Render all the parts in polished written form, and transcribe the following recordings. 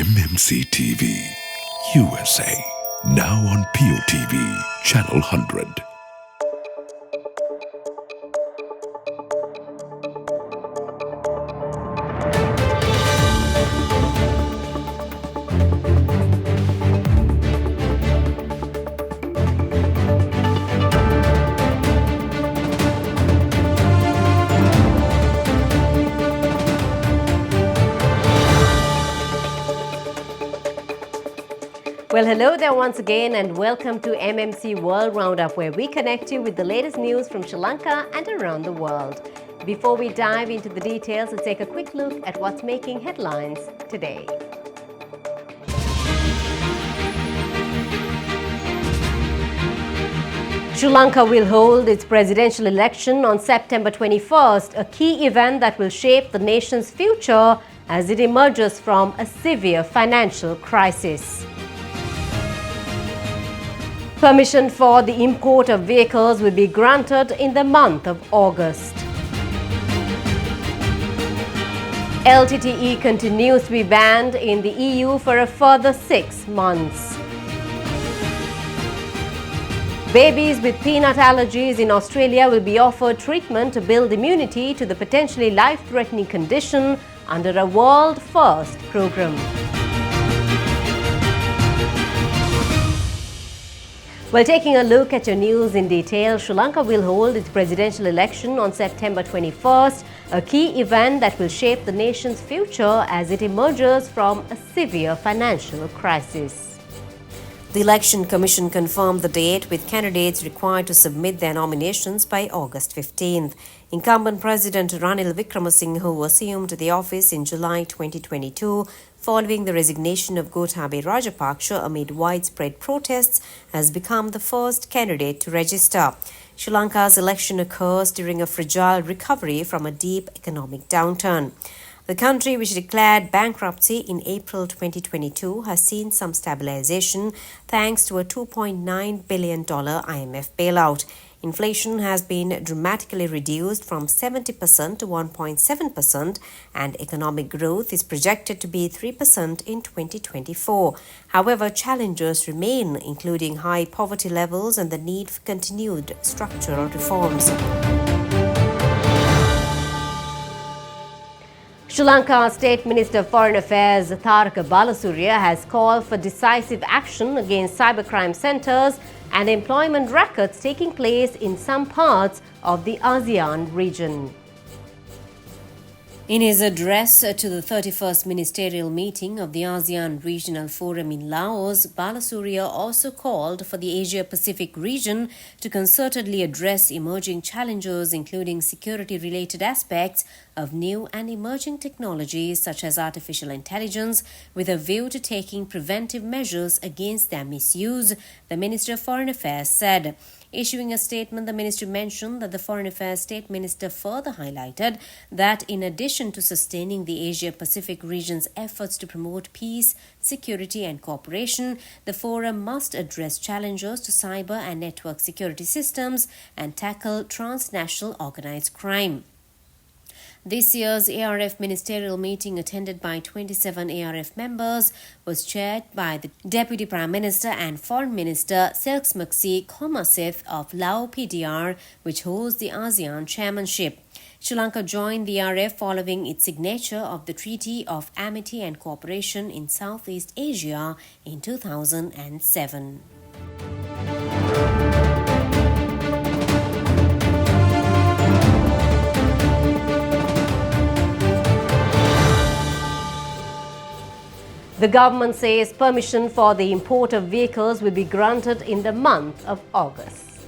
MMC TV USA. Now on POTV, Channel 100. Well, hello there once again and welcome to MMC World Roundup, where we connect you with the latest news from Sri Lanka and around the world. Before we dive into the details, let's take a quick look at what's making headlines today. Sri Lanka will hold its presidential election on September 21st, a key event that will shape the nation's future as it emerges from a severe financial crisis. Permission for the import of vehicles will be granted in the month of August. LTTE continues to be banned in the EU for a further 6 months. Babies with peanut allergies in Australia will be offered treatment to build immunity to the potentially life-threatening condition under a world-first program. Well, taking a look at your news in detail, Sri Lanka will hold its presidential election on September 21st, a key event that will shape the nation's future as it emerges from a severe financial crisis. The Election Commission confirmed the date, with candidates required to submit their nominations by August 15th. Incumbent President Ranil Wickremesinghe, who assumed the office in July 2022 following the resignation of Gotabaya Rajapaksa amid widespread protests, has become the first candidate to register. Sri Lanka's election occurs during a fragile recovery from a deep economic downturn. The country, which declared bankruptcy in April 2022, has seen some stabilization thanks to a $2.9 billion IMF bailout. Inflation has been dramatically reduced from 70% to 1.7%, and economic growth is projected to be 3% in 2024. However, challenges remain, including high poverty levels and the need for continued structural reforms. Sri Lanka's State Minister of Foreign Affairs Tharaka Balasurya has called for decisive action against cybercrime centers and employment rackets taking place in some parts of the ASEAN region. In his address to the 31st ministerial meeting of the ASEAN Regional Forum in Laos, Balasurya also called for the Asia-Pacific region to concertedly address emerging challenges, including security-related aspects of new and emerging technologies such as artificial intelligence, with a view to taking preventive measures against their misuse, the Minister of Foreign Affairs said. Issuing a statement, the ministry mentioned that the Foreign Affairs State Minister further highlighted that in addition to sustaining the Asia-Pacific region's efforts to promote peace, security and cooperation, the forum must address challenges to cyber and network security systems and tackle transnational organized crime. This year's ARF ministerial meeting, attended by 27 ARF members, was chaired by the Deputy Prime Minister and Foreign Minister Selksmuksi Kommasith of Lao PDR, which holds the ASEAN chairmanship. Sri Lanka joined the ARF following its signature of the Treaty of Amity and Cooperation in Southeast Asia in 2007. The government says permission for the import of vehicles will be granted in the month of August.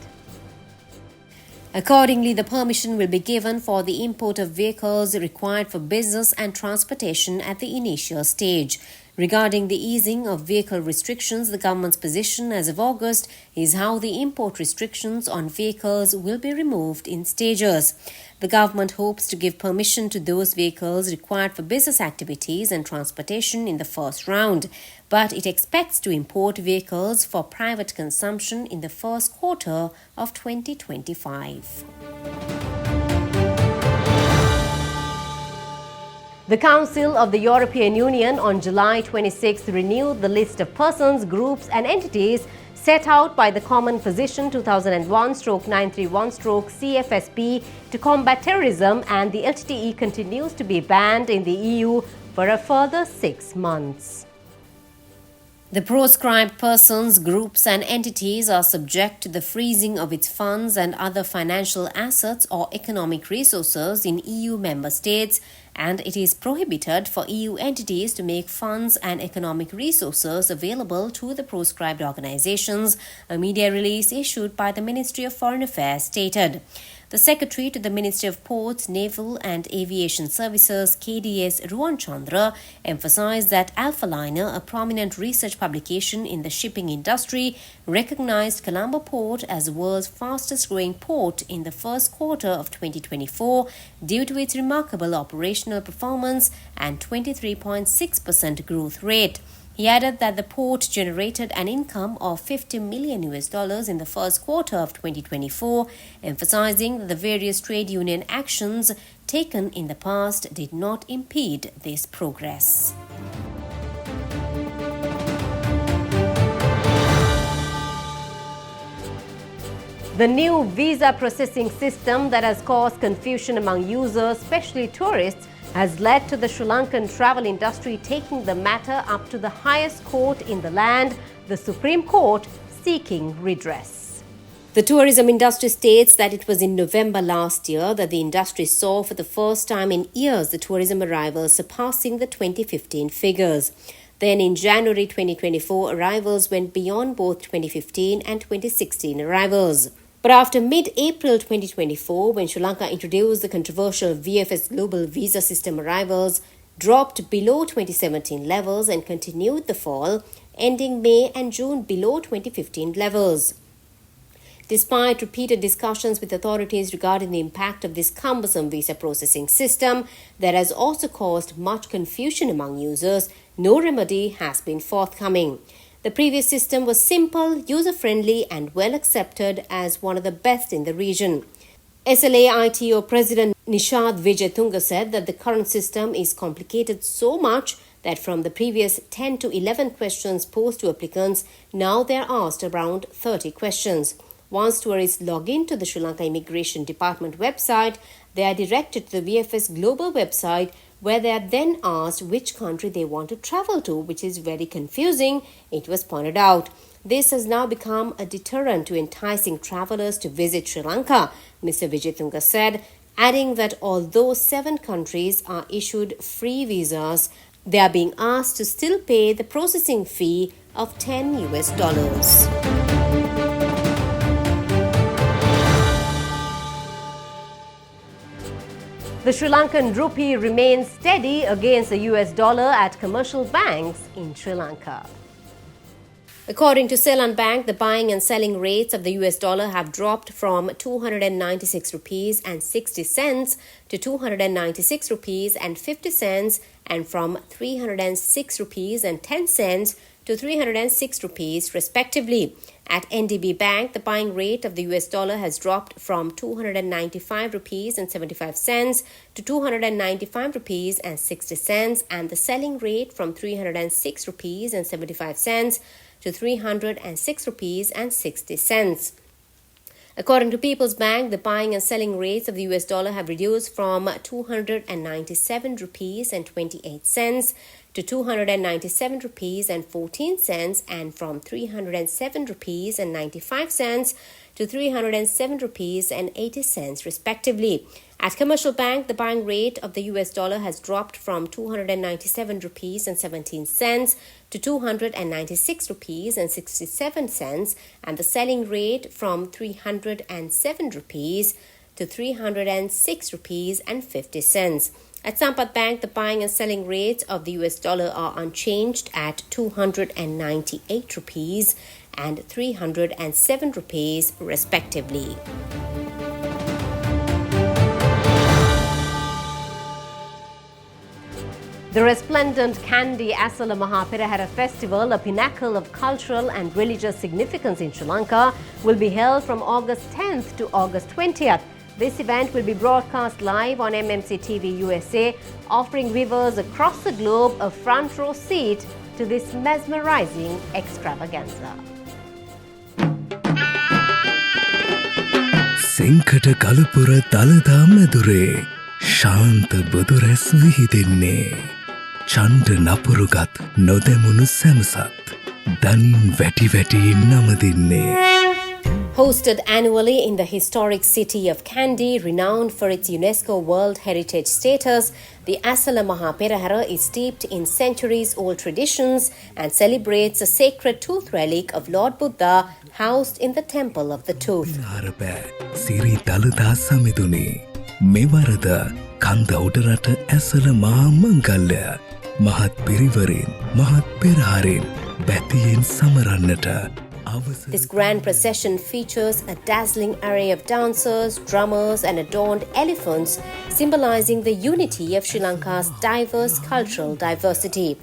Accordingly, the permission will be given for the import of vehicles required for business and transportation at the initial stage. Regarding the easing of vehicle restrictions, the government's position as of August is how the import restrictions on vehicles will be removed in stages. The government hopes to give permission to those vehicles required for business activities and transportation in the first round, but it expects to import vehicles for private consumption in the first quarter of 2025. The Council of the European Union on July 26 renewed the list of persons, groups and entities set out by the Common Position 2001/931/CFSP to combat terrorism, and the LTTE continues to be banned in the EU for a further 6 months. The proscribed persons, groups and entities are subject to the freezing of its funds and other financial assets or economic resources in EU member states, and it is prohibited for EU entities to make funds and economic resources available to the proscribed organizations, a media release issued by the Ministry of Foreign Affairs stated. The Secretary to the Ministry of Ports, Naval and Aviation Services, KDS Ruwan Chandra, emphasized that Alpha Liner, a prominent research publication in the shipping industry, recognized Colombo Port as the world's fastest-growing port in the first quarter of 2024 due to its remarkable operational performance and 23.6% growth rate. He added that the port generated an income of $50 million in the first quarter of 2024, emphasizing that the various trade union actions taken in the past did not impede this progress. The new visa processing system that has caused confusion among users, especially tourists, has led to the Sri Lankan travel industry taking the matter up to the highest court in the land, the Supreme Court, seeking redress. The tourism industry states that it was in November last year that the industry saw for the first time in years the tourism arrivals surpassing the 2015 figures. Then in January 2024, arrivals went beyond both 2015 and 2016 arrivals. But after mid-April 2024, when Sri Lanka introduced the controversial VFS Global Visa System, arrivals dropped below 2017 levels and continued the fall, ending May and June below 2015 levels. Despite repeated discussions with authorities regarding the impact of this cumbersome visa processing system that has also caused much confusion among users, no remedy has been forthcoming. The previous system was simple, user-friendly and well accepted as one of the best in the region. SLAITO President Nishad Vijayatunga said that the current system is complicated so much that from the previous 10 to 11 questions posed to applicants, now they are asked around 30 questions. Once tourists log in to the Sri Lanka Immigration Department website, they are directed to the VFS Global website, where they are then asked which country they want to travel to, which is very confusing, it was pointed out. This has now become a deterrent to enticing travelers to visit Sri Lanka, Mr. Vijayatunga said, adding that although 7 countries are issued free visas, they are being asked to still pay the processing fee of $10. The Sri Lankan rupee remains steady against the US dollar at commercial banks in Sri Lanka. According to Ceylon Bank, the buying and selling rates of the US dollar have dropped from 296 rupees and 60 cents to 296 rupees and 50 cents and from 306 rupees and 10 cents to 306 rupees respectively. At NDB Bank, the buying rate of the US dollar has dropped from 295 rupees and 75 cents to 295 rupees and 60 cents, and the selling rate from 306 rupees and 75 cents to 306 rupees and 60 cents. According to People's Bank, the buying and selling rates of the US dollar have reduced from 297 rupees and 28 cents to 297 rupees and 14 cents and from 307 rupees and 95 cents to 307 rupees and 80 cents respectively. At Commercial Bank, the buying rate of the US dollar has dropped from 297 rupees and 17 cents to 296 rupees and 67 cents, and the selling rate from 307 rupees to 306 rupees and 50 cents. At Sampat Bank, the buying and selling rates of the US dollar are unchanged at 298 rupees and 307 rupees respectively. The resplendent Kandy Asala Mahaperahara festival, a pinnacle of cultural and religious significance in Sri Lanka, will be held from August 10th to August 20th. This event will be broadcast live on MMC TV USA, offering viewers across the globe a front row seat to this mesmerizing extravaganza. Senkata Kalapura Dalada Medure Shanta Buduras Vihidinne Chanda Napurugat Nodemunu Samsat Danin Veti Veti Namadinne. Hosted annually in the historic city of Kandy, renowned for its UNESCO World Heritage status, the Asala Mahaperahara is steeped in centuries-old traditions and celebrates a sacred tooth relic of Lord Buddha housed in the Temple of the Tooth. Siri Dalada Samiduni Mevarada Kanda Udarata Asala Mahamangalya Mahat Pirivarin Mahat Piraharin Bethiyin Samaranata. This grand procession features a dazzling array of dancers, drummers and adorned elephants, symbolizing the unity of Sri Lanka's diverse cultural diversity.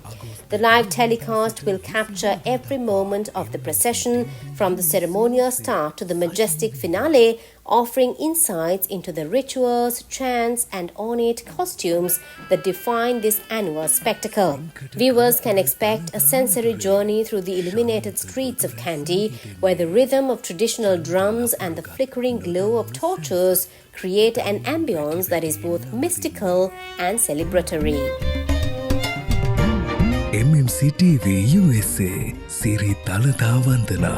The live telecast will capture every moment of the procession, from the ceremonial start to the majestic finale, offering insights into the rituals, chants and ornate costumes that define this annual spectacle. Viewers can expect a sensory journey through the illuminated streets of Kandy, where the rhythm of traditional drums and the flickering glow of torches create an ambience that is both mystical and celebratory. MMC TV USA Siri Dalada Vandana.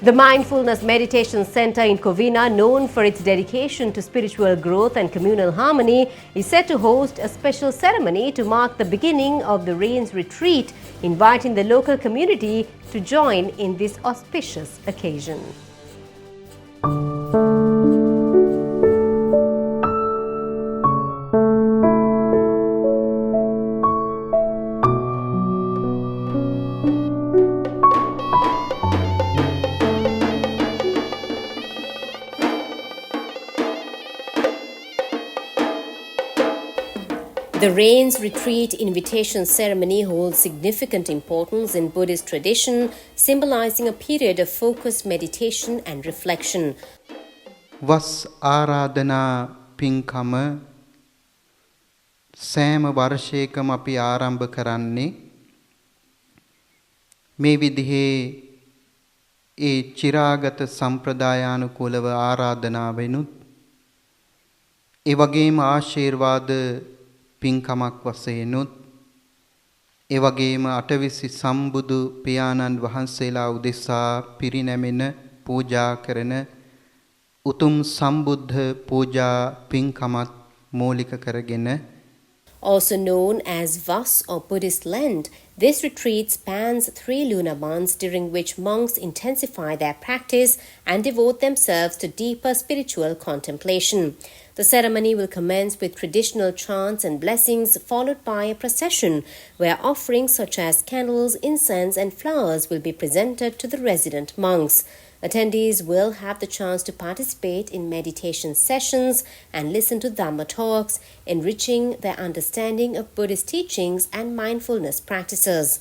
The Mindfulness Meditation Center in Covina, known for its dedication to spiritual growth and communal harmony, is set to host a special ceremony to mark the beginning of the Rains Retreat, inviting the local community to join in this auspicious occasion. The Rains Retreat invitation ceremony holds significant importance in Buddhist tradition, symbolizing a period of focused meditation and reflection. Was Aradhana Pinkama Sam Varshekam api ආරම්භ කරන්නේ මේ විදිහේ ඒ චිරාගත සම්ප්‍රදායානුකූලව ආරාධනාවෙනුත් ඒ වගේම ආශිර්වාද පින්කමක් වශයෙන්ුත් ඒ වගේම අටවිසි සම්බුදු පියාණන් වහන්සේලා උදෙසා පිරිනැමෙන පූජා කරන උතුම් සම්බුද්ධ පූජා පින්කමත් මූලික කරගෙන Also known as Vas or Buddhist Lent, this retreat spans 3 lunar months, during which monks intensify their practice and devote themselves to deeper spiritual contemplation. The ceremony will commence with traditional chants and blessings, followed by a procession where offerings such as candles, incense and flowers will be presented to the resident monks. Attendees will have the chance to participate in meditation sessions and listen to Dhamma talks, enriching their understanding of Buddhist teachings and mindfulness practices.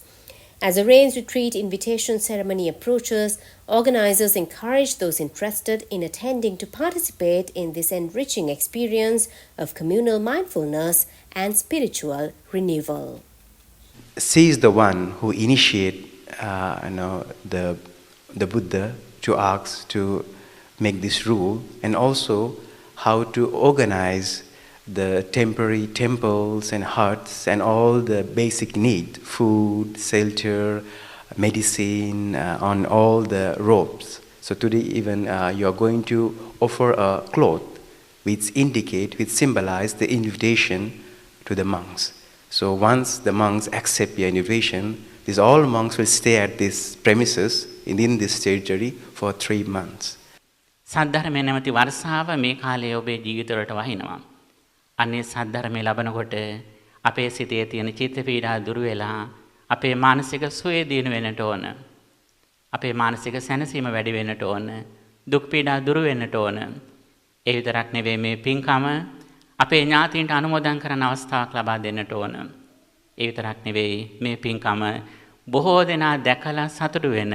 As the Rains Retreat invitation ceremony approaches, organizers encourage those interested in attending to participate in this enriching experience of communal mindfulness and spiritual renewal. She is the one who initiated the Buddha to ask to make this rule, and also how to organize the temporary temples and huts and all the basic need, food, shelter, medicine, on all the robes. So today even you are going to offer a cloth which symbolize the invitation to the monks. So once the monks accept your invitation, these all monks will stay at these premises in this territory for 3 months. සද්ධර්මය නැමැති වර්ෂාව මේ කාලයේ ඔබේ ජීවිතවලට වහිනවා. අන්නේ සද්ධර්මය ලබනකොට අපේ සිතේ තියෙන චිත්ත පීඩා දුරු වෙලා අපේ මානසික සුවය දිනු වෙන්නට ඕන. අපේ මානසික සැනසීම වැඩි වෙන්නට ඕන. දුක් පීඩා දුරු වෙන්නට ඕන. ඒ විතරක් නෙවෙයි මේ පින්කම අපේ ඥාතීන්ට අනුමෝදන් කරන අවස්ථාවක් ලබා දෙන්නට ඕන. ඒ විතරක් නෙවෙයි මේ පින්කම බොහෝ දෙනා දැකලා සතුටු වෙන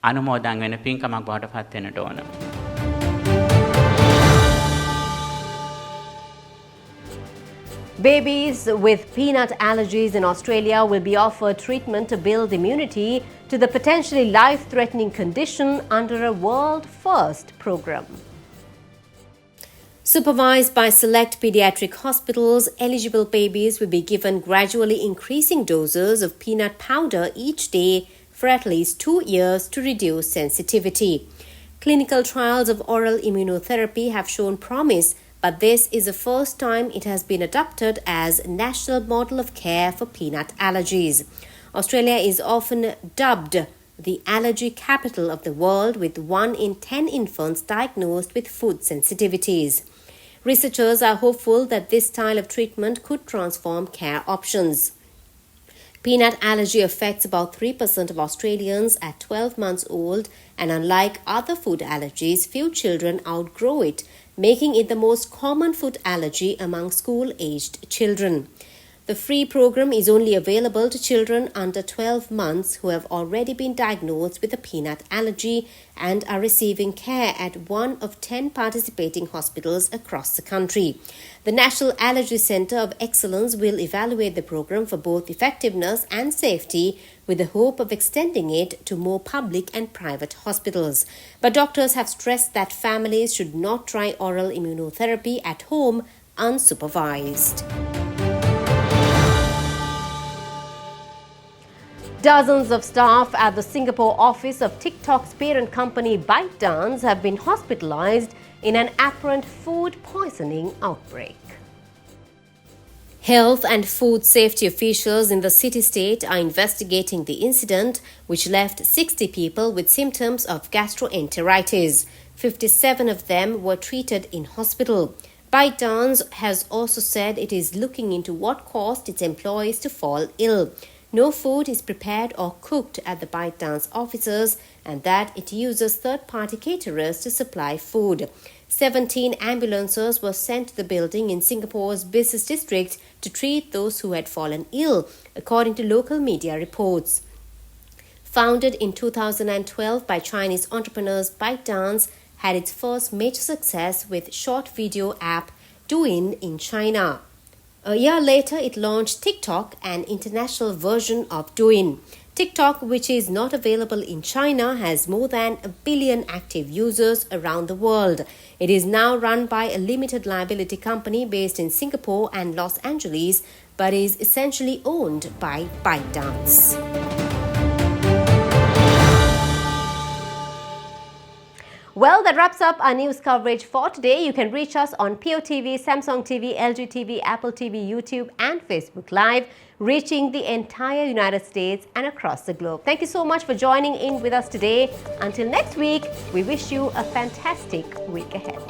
අනුමෝදන් වෙන පින්කමක් බවට පත් වෙන්නට ඕන. Babies with peanut allergies in Australia will be offered treatment to build immunity to the potentially life-threatening condition under a world-first program. Supervised by select pediatric hospitals, eligible babies will be given gradually increasing doses of peanut powder each day for at least 2 years to reduce sensitivity. Clinical trials of oral immunotherapy have shown promise, but this is the first time it has been adopted as national model of care for peanut allergies. Australia is often dubbed the allergy capital of the world, with 1 in 10 infants diagnosed with food sensitivities. Researchers are hopeful that this style of treatment could transform care options. Peanut allergy affects about 3% of Australians at 12 months old, and unlike other food allergies, few children outgrow it, making it the most common food allergy among school-aged children. The free program is only available to children under 12 months who have already been diagnosed with a peanut allergy and are receiving care at 1 of 10 participating hospitals across the country. The National Allergy Centre of Excellence will evaluate the program for both effectiveness and safety, with the hope of extending it to more public and private hospitals. But doctors have stressed that families should not try oral immunotherapy at home unsupervised. Dozens of staff at the Singapore office of TikTok's parent company ByteDance have been hospitalized in an apparent food poisoning outbreak. Health and food safety officials in the city-state are investigating the incident, which left 60 people with symptoms of gastroenteritis. 57 of them were treated in hospital. ByteDance has also said it is looking into what caused its employees to fall ill. No food is prepared or cooked at the ByteDance offices, and that it uses third-party caterers to supply food. 17 ambulances were sent to the building in Singapore's business district to treat those who had fallen ill, according to local media reports. Founded in 2012 by Chinese entrepreneurs, ByteDance had its first major success with short video app Douyin in China. A year later, it launched TikTok, an international version of Douyin. TikTok, which is not available in China, has more than 1 billion active users around the world. It is now run by a limited liability company based in Singapore and Los Angeles, but is essentially owned by ByteDance. Well, that wraps up our news coverage for today. You can reach us on POTV, Samsung TV, LG TV, Apple TV, YouTube and Facebook Live, reaching the entire United States and across the globe. Thank you so much for joining in with us today. Until next week, we wish you a fantastic week ahead.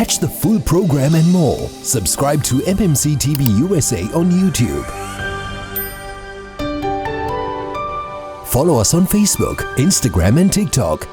Catch the full program and more. Subscribe to MMC TV USA on YouTube. Follow us on Facebook, Instagram and TikTok